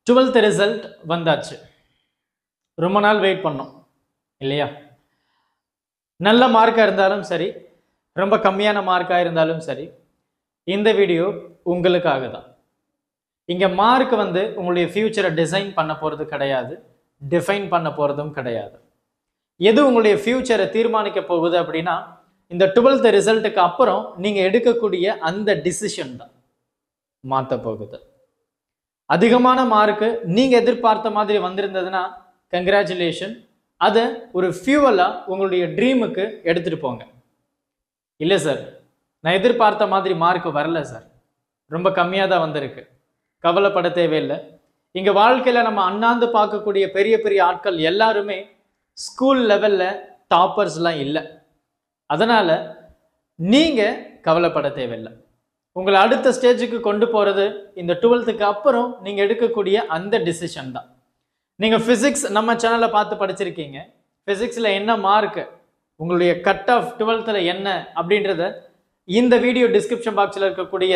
12th result வந்தாச்சு. ரொம்ப நாள் வெயிட் பண்ணோம் இல்லையா? நல்ல மார்க்காக இருந்தாலும் சரி, ரொம்ப கம்மியான மார்க்காக இருந்தாலும் சரி, இந்த வீடியோ உங்களுக்காக தான். இங்கே மார்க் உங்களுடைய ஃபியூச்சரை டிசைன் பண்ண போகிறது கிடையாது, டிஃபைன் பண்ண போகிறதும் கிடையாது. எது உங்களுடைய ஃபியூச்சரை தீர்மானிக்க போகுது அப்படின்னா, இந்த 12th ரிசல்ட்டுக்கு அப்புறம் நீங்கள் எடுக்கக்கூடிய அந்த டிசிஷன் தான் மாற்ற போகுது. அதிகமான மார்க்கு நீங்கள் எதிர்பார்த்த மாதிரி வந்திருந்ததுன்னா கங்க்ராச்சுலேஷன், அதை ஒரு ஃபியூவலாக உங்களுடைய ட்ரீமுக்கு எடுத்துகிட்டு போங்க. இல்லை சார், நான் எதிர்பார்த்த மாதிரி மார்க் வரல சார், ரொம்ப கம்மியாக தான் வந்திருக்கு, கவலைப்பட தேவையில்லை. இங்கே வாழ்க்கையில் நம்ம அண்ணாந்து பார்க்கக்கூடிய பெரிய பெரிய ஆட்கள் எல்லாருமே ஸ்கூல் லெவலில் டாப்பர்ஸ்லாம் இல்லை. அதனால் நீங்கள் கவலைப்பட தேவையில்லை. உங்களை அடுத்த ஸ்டேஜுக்கு கொண்டு போகிறது இந்த 12th அப்புறம் நீங்கள் எடுக்கக்கூடிய அந்த டிசிஷன் தான். நீங்கள் ஃபிசிக்ஸ் நம்ம சேனலை பார்த்து படிச்சிருக்கீங்க. ஃபிசிக்ஸில் என்ன மார்க்கு, உங்களுடைய கட் ஆஃப் 12th என்ன அப்படின்றத இந்த வீடியோ டிஸ்கிரிப்ஷன் பாக்ஸில் இருக்கக்கூடிய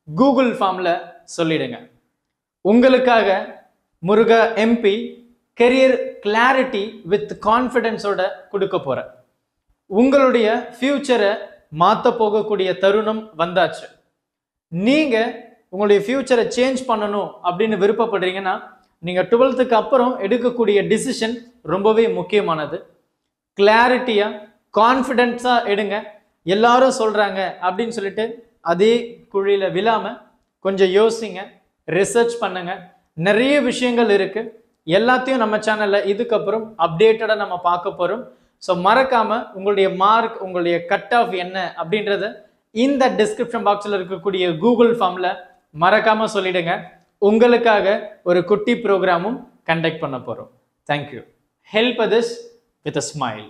கூகுள் ஃபார்மில் சொல்லிடுங்க. உங்களுக்காக முருகா எம்பி கெரியர் கிளாரிட்டி வித் கான்ஃபிடென்ஸோட கொடுக்க போகிறேன். உங்களுடைய ஃபியூச்சரை மாற்ற போகக்கூடிய தருணம் வந்தாச்சு. நீங்கள் உங்களுடைய ஃபியூச்சரை சேஞ்ச் பண்ணணும் அப்படின்னு விருப்பப்படுறீங்கன்னா நீங்கள் 12th அப்புறம் எடுக்கக்கூடிய டிசிஷன் ரொம்பவே முக்கியமானது. கிளாரிட்டியாக கான்ஃபிடென்ஸாக எடுங்க. எல்லாரும் சொல்கிறாங்க அப்படின்னு சொல்லிட்டு அதே குழியில் விழாமல் கொஞ்சம் யோசிங்க, ரிசர்ச் பண்ணுங்க. நிறைய விஷயங்கள் இருக்குது, எல்லாத்தையும் நம்ம சேனலில் இதுக்கப்புறம் அப்டேட்டடாக நம்ம பார்க்க போகிறோம். ஸோ மறக்காமல் உங்களுடைய மார்க், உங்களுடைய கட் ஆஃப் என்ன அப்படின்றத இந்த டிஸ்கிரிப்ஷன் பாக்ஸில் இருக்கக்கூடிய கூகுள் ஃபார்மில் மறக்காமல் சொல்லிடுங்க. உங்களுக்காக ஒரு குட்டி ப்ரோக்ராமும் கண்டக்ட் பண்ண போகிறோம். Thank you. Help this with a smile.